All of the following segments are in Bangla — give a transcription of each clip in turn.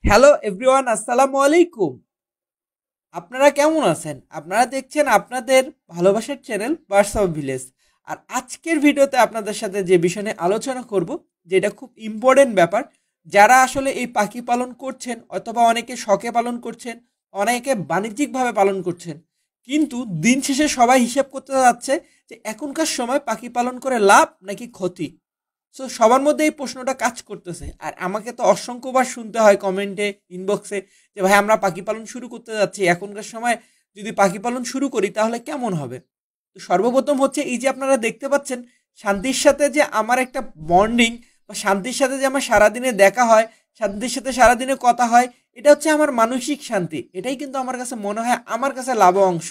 হ্যালো এভরিওয়ান, আসসালামু আলাইকুম। আপনারা কেমন আছেন? আপনারা দেখছেন আপনাদের ভালোবাসার চ্যানেল বার্ডস অফ ভিলেজ। আর আজকের ভিডিওতে আপনাদের সাথে যে বিষয় নিয়ে আলোচনা করব, যেটা খুব ইম্পর্টেন্ট ব্যাপার, যারা আসলে এই পাখি পালন করছেন অথবা অনেকে শখে পালন করছেন, অনেকে বাণিজ্যিকভাবে পালন করছেন, কিন্তু দিন শেষে সবাই হিসাব করতে যাচ্ছে যে এখনকার সময় পাখি পালন করে লাভ নাকি ক্ষতি। সো সবার মধ্যে এই প্রশ্নটা কাজ করতেছে, আর আমাকে তো অসংখ্যবার শুনতে হয় কমেন্টে, ইনবক্সে, যে ভাই আমরা পাখি পালন শুরু করতে যাচ্ছি, এখনকার সময় যদি পাখি পালন শুরু করি তাহলে কেমন হবে। তো সর্বপ্রথম হচ্ছে এই যে আপনারা দেখতে পাচ্ছেন শান্তির সাথে যে আমার একটা বন্ডিং, বা শান্তির সাথে যে আমার সারাদিনে দেখা হয়, শান্তির সাথে সারাদিনে কথা হয়, এটা হচ্ছে আমার মানসিক শান্তি। এটাই কিন্তু আমার কাছে মনে হয় আমার কাছে লাভ অংশ।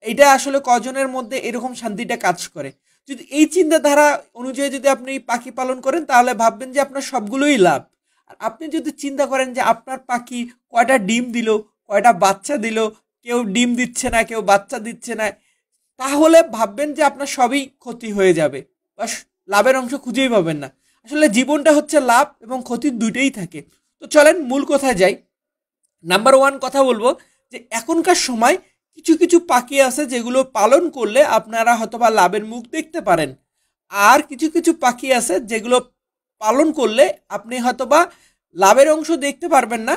এইটা আসলে কজনের মধ্যে এরকম শান্তিটা কাজ করে। যদি এই চিন্তাধারা অনুযায়ী যদি আপনি পাখি পালন করেন তাহলে ভাববেন যে আপনার সবগুলোই লাভ। আর আপনি যদি চিন্তা করেন যে আপনার পাখি কয়টা ডিম দিল, কয়টা বাচ্চা দিল, কেউ ডিম দিচ্ছে না, কেউ বাচ্চা দিচ্ছে না, তাহলে ভাববেন যে আপনার সবই ক্ষতি হয়ে যাবে, বা লাভের অংশ খুঁজেই পাবেন না। আসলে জীবনটা হচ্ছে লাভ এবং ক্ষতির দুইটাই থাকে। তো চলেন মূল কথায় যাই। নাম্বার ওয়ান কথা বলবো যে এখনকার সময় কিছু কিছু পাখি আছে যেগুলো পালন করলে আপনারা হয়তোবা লাভের মুখ দেখতে পারেন, আর কিছু কিছু পাখি আছে যেগুলো পালন করলে আপনি হয়তোবা লাভের অংশ দেখতে পারবেন না,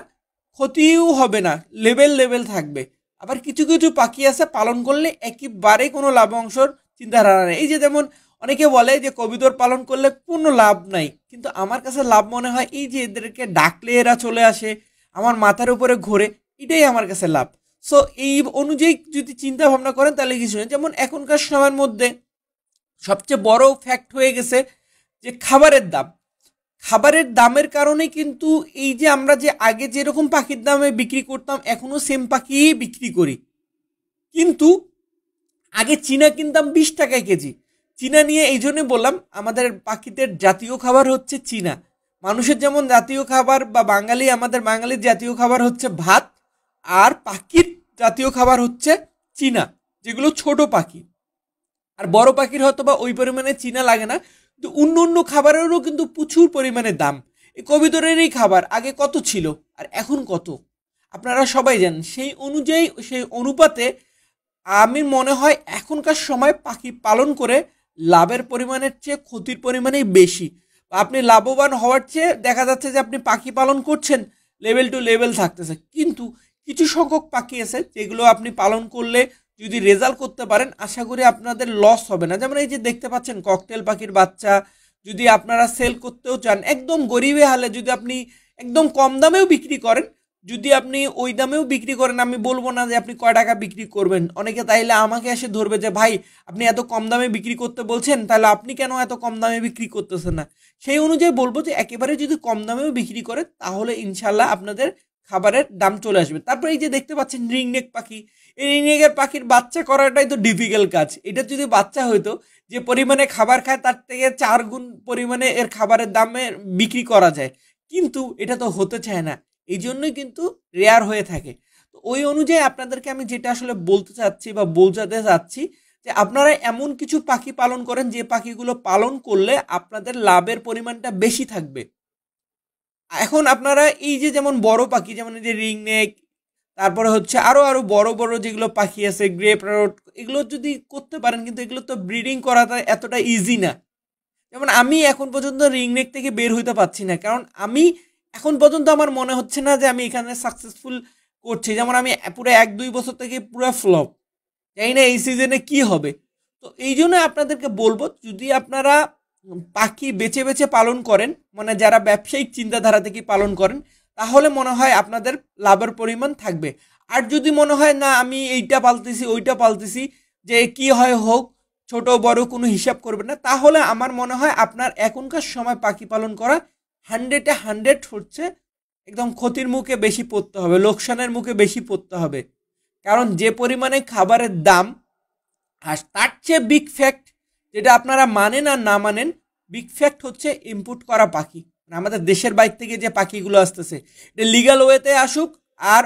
ক্ষতিও হবে না, লেভেল লেভেল থাকবে। আবার কিছু কিছু পাখি আছে পালন করলে একেবারে কোনো লাভ অংশর চিন্তাধারা নেই। এই যে যেমন অনেকে বলে যে কবুতর পালন করলে কোনো লাভ নাই, কিন্তু আমার কাছে লাভ মনে হয় এই যে এদেরকে ডাকলে এরা চলে আসে, আমার মাথার উপরে ঘোরে, এটাই আমার কাছে লাভ। সো এই অনুযায়ী যদি চিন্তা ভাবনা করেন তাহলে কিছু নেই। যেমন এখনকার সময়ের মধ্যে সবচেয়ে বড় ফ্যাক্ট হয়ে গেছে যে খাবারের দাম। খাবারের দামের কারণে কিন্তু এই যে আমরা যে আগে যেরকম পাখির দামে বিক্রি করতাম এখনো সেম পাখিই বিক্রি করি, কিন্তু আগে চীনা কিনতাম 20 টাকায় কেজি। চীনা নিয়ে এই জন্যই বললাম, আমাদের পাখিদের জাতীয় খাবার হচ্ছে চীনা। মানুষের যেমন জাতীয় খাবার বা বাঙালি, আমাদের বাঙালির জাতীয় খাবার হচ্ছে ভাত, আর পাখির জাতীয় খাবার হচ্ছে চীনা, যেগুলো ছোট পাখি। আর বড় পাখির হয়তো বা ওই পরিমাণে চীনা লাগে না, কিন্তু অন্য অন্য খাবারেরও কিন্তু প্রচুর পরিমাণে দাম। এই কবিতরেরই খাবার আগে কত ছিল আর এখন কত আপনারা সবাই জানেন। সেই অনুযায়ী, সেই অনুপাতে আমি মনে হয় এখনকার সময় পাখি পালন করে লাভের পরিমাণের চেয়ে ক্ষতির পরিমাণেই বেশি। আপনি লাভবান হওয়ার চেয়ে দেখা যাচ্ছে যে আপনি পাখি পালন করছেন, লেভেল টু লেভেল থাকতেছে, কিন্তু কিছু সংখ্যক পাখি আছে যেগুলো আপনি পালন করলে যদি রেজাল্ট করতে পারেন আশা করি আপনাদের লস হবে না। যেমন এই যে দেখতে পাচ্ছেন ককটেল পাখির বাচ্চা, যদি আপনারা সেল করতেও চান একদম গরিবে হালে, যদি আপনি একদম কম দামেও বিক্রি করেন, যদি আপনি ওই দামেও বিক্রি করেন, আমি বলবো না যে আপনি কয় টাকা বিক্রি করবেন। অনেকে তাইলে আমাকে এসে ধরবে যে ভাই আপনি এত কম দামে বিক্রি করতে বলছেন, তাহলে আপনি কেন এত কম দামে বিক্রি করতেছেন না। সেই অনুযায়ী বলবো যে একেবারে যদি কম দামেও বিক্রি করে তাহলে ইনশাল্লাহ আপনাদের খাবারের দাম চলে আসবে। তারপরে এই যে দেখতে পাচ্ছেন রিংনেক পাখি, এই রিংনেকের পাখির বাচ্চা করাটাই তো ডিফিকাল্ট কাজ। এটা যদি বাচ্চা হইতো, যে পরিমাণে খাবার খায় তার থেকে 4 গুণ পরিমাণে এর খাবারের দামে বিক্রি করা যায়, কিন্তু এটা তো হতে চায় না, এই জন্যই কিন্তু রেয়ার হয়ে থাকে। তো ওই অনুযায়ী আপনাদেরকে আমি যেটা আসলে বলতে চাচ্ছি বা বোঝাতে চাচ্ছি, যে আপনারা এমন কিছু পাখি পালন করেন যে পাখিগুলো পালন করলে আপনাদের লাভের পরিমাণটা বেশি থাকবে। এখন আপনারা এই যে যেমন বড় পাখি, যেমন এই যে রিংনেক, তারপরে হচ্ছে আরো আরো বড় বড় যেগুলো পাখি আছে গ্রে প্যারট, এগুলো যদি করতে পারেন, কিন্তু এগুলো তো ব্রিডিং করাটা এতটা ইজি না। যেমন আমি এখন পর্যন্ত রিংনেক থেকে বের হইতে পারছি না, কারণ আমি এখন পর্যন্ত আমার মনে হচ্ছে না যে আমি এখানে সাকসেসফুল করছি। যেমন আমি পুরো 1-2 বছর থেকে পুরো ফ্লপ, জানি না এই সিজনে কি হবে। তো এই জন্য আপনাদেরকে বলবো, যদি আপনারা পাখি বেছে বেছে পালন করেন, মানে যারা ব্যবসায়িক চিন্তাধারা থেকে পালন করেন, তাহলে মনে হয় আপনাদের লাভের পরিমাণ থাকবে। আর যদি মনে হয় না আমি এইটা পালতেছি ওইটা পালতেছি, যে কি হয় হোক, ছোট বড় কোনো হিসাব করবেন না, তাহলে আমার মনে হয় আপনার এখনকার সময় পাখি পালন করা 100-এ 100 হচ্ছে একদম ক্ষতির মুখে বেশি পড়তে হবে, লোকসানের মুখে বেশি পড়তে হবে। কারণ যে পরিমাণে খাবারের দাম, আর তার চেয়ে বিগ ফ্যাক্ট, যেটা আপনারা মানেন আর না মানেন, বিগ ফ্যাক্ট হচ্ছে ইম্পোর্ট করা পাখি। মানে আমাদের দেশের বাইরে থেকে যে পাখিগুলো আসতেছে, এটা লিগাল ওয়েতে আসুক আর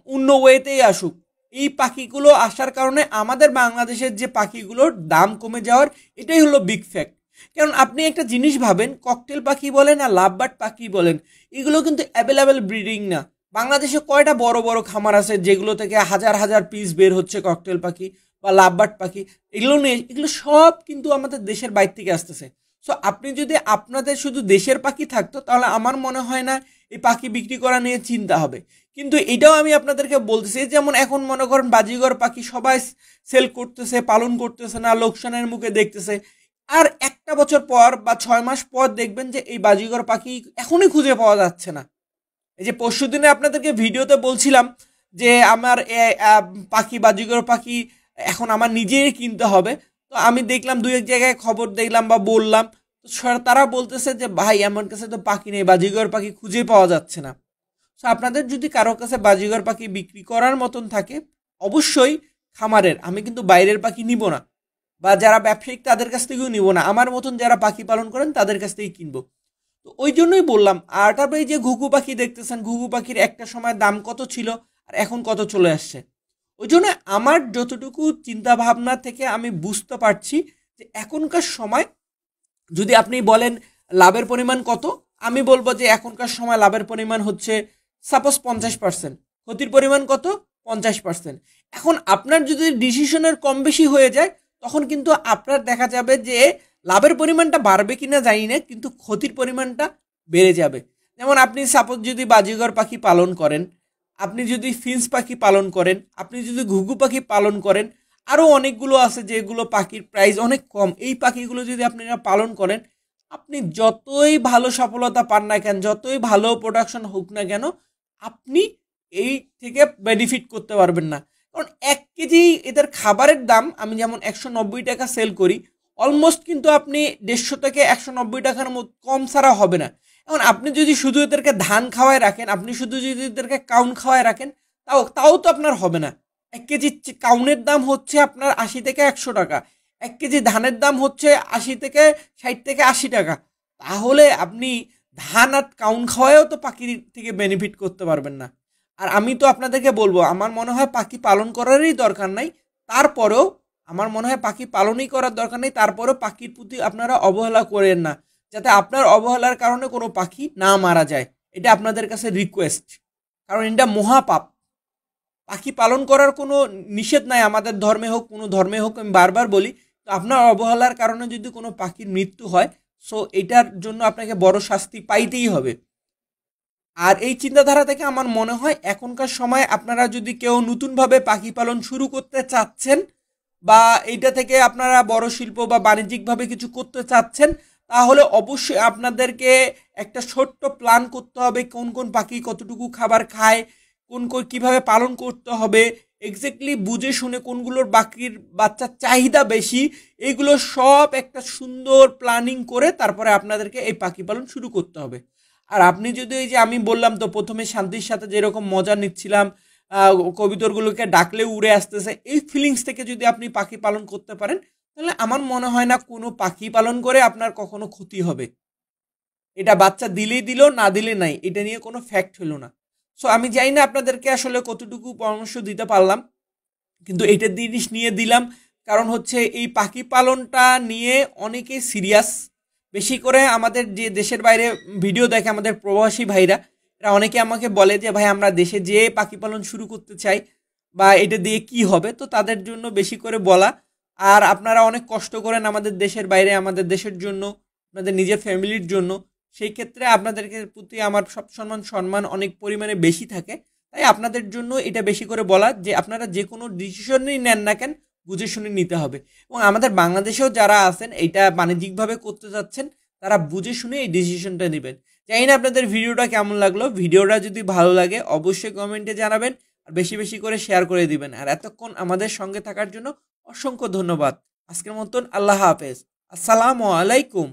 অন্য ওয়েতেই আসুক, এই পাখিগুলো আসার কারণে আমাদের বাংলাদেশের যে পাখিগুলোর দাম কমে যাওয়ার, এটাই হলো বিগ ফ্যাক্ট। কারণ আপনি একটা জিনিস ভাবেন, ককটেল পাখি বলেন আর লাভবার্ড পাখি বলেন, এগুলো কিন্তু অ্যাভেলেবেল ব্রিডিং না। বাংলাদেশে কয়টা বড় বড় খামার আছে যেগুলো থেকে হাজার হাজার পিস বের হচ্ছে ককটেল পাখি বা লাভবার্ড পাখি, এগুলো নিয়ে এগুলো সব কিন্তু আমাদের দেশের বাইরে থেকে আসতেছে। সো আপনি যদি আপনাদের শুধু দেশের পাখি থাকতো তাহলে আমার মনে হয় না এই পাখি বিক্রি করা নিয়ে চিন্তা হবে। কিন্তু এটাও আমি আপনাদেরকে বলতেছি, যেমন এখন মনে করেন বাজিগর পাখি সবাই সেল করতেছে, পালন করতেছে না, লোকসানের মুখে দেখতেছে। আর একটা বছর পর বা 6 মাস পর দেখবেন যে এই বাজিগর পাখি এখনই খুঁজে পাওয়া যাচ্ছে না। এই যে পরশু দিনে আপনাদেরকে ভিডিওতে বলছিলাম যে আমার পাখি, বাজিগর পাখি এখন আমার নিজেই কিনতে হবে। তো আমি দেখলাম দুই এক জায়গায় খবর দেখলাম বা বললাম, তো তারা বলতেছে যে ভাই আমার কাছে তো পাখি নেই, বাজিগর পাখি খুঁজে পাওয়া যাচ্ছে না। সো আপনাদের যদি কারো কাছে বাজিগর পাখি বিক্রি করার মতন থাকে, অবশ্যই খামারের, আমি কিন্তু বাইরের পাখি নিব না, বা যারা ব্যবসায়িক তাদের কাছ থেকেও নিব না, আমার মতন যারা পাখি পালন করেন তাদের কাছ থেকেই কিনবো। তো ওই জন্যই বললাম। আর তারপরে এই যে ঘুঘু পাখি দেখতেছেন, ঘুঘু পাখির একটা সময় দাম কত ছিল আর এখন কত চলে আসছে। ওই জন্য আমার যতটুকু চিন্তা ভাবনা থেকে আমি বুঝতে পারছি যে এখনকার সময় যদি আপনি বলেন লাভের পরিমাণ কত, আমি বলবো যে এখনকার সময় লাভের পরিমাণ হচ্ছে সাপোজ 50%, ক্ষতির পরিমাণ কত 50%। এখন আপনার যদি ডিসিশনের কম বেশি হয়ে যায় তখন কিন্তু আপনার দেখা যাবে যে লাভের পরিমাণটা বাড়বে কিনা জানি না, কিন্তু ক্ষতির পরিমাণটা বেড়ে যাবে। যেমন আপনি সাপোজ যদি বাজিগর পাখি পালন করেন, আপনি যদি ফিন্স পাখি পালন করেন, আপনি যদি ঘুঘু পাখি পালন করেন, আরও অনেকগুলো আছে যেগুলো পাখির প্রাইস অনেক কম, এই পাখিগুলো যদি আপনারা পালন করেন, আপনি যতই ভালো সফলতা পান না কেন, যতই ভালো প্রোডাকশন হোক না কেন, আপনি এই থেকে বেনিফিট করতে পারবেন না। কারণ 1 কেজি এদের খাবারের দাম আমি যেমন 190 টাকা সেল করি, অলমোস্ট কিন্তু আপনি 150 থেকে 190 টাকার মতো কম ছাড়া হবে না। এখন আপনি যদি শুধু এদেরকে ধান খাওয়ায় রাখেন, আপনি শুধু যদি এদেরকে কাউন খাওয়ায় রাখেন, তাও তাও তো আপনার হবে না। 1 কেজি কাউনের দাম হচ্ছে আপনার 80 থেকে 100 টাকা, 1 কেজি ধানের দাম হচ্ছে 80 থেকে 60 থেকে 80 টাকা। তাহলে আপনি ধান আর কাউন খাওয়ায়ও তো পাখির থেকে বেনিফিট করতে পারবেন না। আর আমি তো আপনাদেরকে বলবো, আমার মনে হয় পাখি পালন করারই দরকার নাই। তারপরেও আমার মনে হয় পাখি পালনই করার দরকার নেই, তারপরেও পাখির প্রতি আপনারা অবহেলা করেন না, যাতে আপনার অবহেলার কারণে কোনো পাখি না মারা যায়। এটা আপনাদের কাছে রিকোয়েস্ট, কারণ এটা মহাপাপ। পাখি পালন করার কোনো নিষেধ নাই, আমাদের ধর্মে হোক কোনো ধর্মে হোক, আমি বারবার বলি। তো আপনার অবহেলার কারণে যদি কোনো পাখির মৃত্যু হয়, সো এটার জন্য আপনাকে বড় শাস্তি পাইতেই হবে। আর এই চিন্তাধারা থেকে আমার মনে হয় এখনকার সময় আপনারা যদি কেউ নতুনভাবে পাখি পালন শুরু করতে চাচ্ছেন, বা এইটা থেকে আপনারা বড় শিল্প বা বাণিজ্যিকভাবে কিছু করতে চাচ্ছেন, তাহলে অবশ্যই আপনাদেরকে একটা ছোট্ট প্ল্যান করতে হবে, কোন কোন পাখি কতটুকু খাবার খায়, কোন কোন কীভাবে পালন করতে হবে, এক্স্যাক্টলি বুঝে শুনে কোনগুলোর পাখির বাচ্চার চাহিদা বেশি, এইগুলো সব একটা সুন্দর প্ল্যানিং করে তারপরে আপনাদেরকে এই পাখি পালন শুরু করতে হবে। আর আপনি যদি এই যে আমি বললাম তো প্রথমে শান্তির সাথে যেরকম মজা নিচ্ছিলাম, কবিতরগুলোকে ডাকলে উড়ে আসতেছে, এই ফিলিংস থেকে যদি আপনি পাখি পালন করতে পারেন, তাহলে আমার মনে হয় না কোনো পাখি পালন করে আপনার কখনো ক্ষতি হবে। এটা বাচ্চা দিলেই দিল, না দিলে নাই, এটা নিয়ে কোনো ফ্যাক্ট হলো না। সো আমি জানি না আপনাদেরকে আসলে কতটুকু পরামর্শ দিতে পারলাম, কিন্তু এটা জিনিস নিয়ে দিলাম, কারণ হচ্ছে এই পাখি পালনটা নিয়ে অনেকেই সিরিয়াস। বেশি করে আমাদের যে দেশের বাইরে ভিডিও দেখে আমাদের প্রবাসী ভাইরা, এরা অনেকে আমাকে বলে যে ভাই আমরা দেশে যেয়ে পাখি পালন শুরু করতে চাই, বা এটা দিয়ে কি হবে, তো তাদের জন্য বেশি করে বলা। আর আপনারা অনেক কষ্ট করেন আমাদের দেশের বাইরে আমাদের দেশের জন্য, আপনাদের নিজের ফ্যামিলির জন্য, সেই ক্ষেত্রে আপনাদেরকে প্রতি আমার সব সম্মান অনেক পরিমাণে বেশি থাকে। তাই আপনাদের জন্য এটা বেশি করে বলা যে আপনারা যে কোনো ডিসিশনই নেন না কেন বুঝে শুনে নিতে হবে। এবং আমাদের বাংলাদেশেও যারা আছেন এইটা বাণিজ্যিকভাবে করতে যাচ্ছেন, তারা বুঝে শুনে এই ডিসিশনটা নেবেন। জানি না আপনাদের ভিডিওটা কেমন লাগলো, ভিডিওটা যদি ভালো লাগে অবশ্যই কমেন্টে জানাবেন, আর বেশি বেশি করে শেয়ার করে দিবেন। আর এতক্ষণ আমাদের সঙ্গে থাকার জন্য অসংখ্য ধন্যবাদ। আজকের মতন আল্লাহ হাফেজ, আসসালামু আলাইকুম।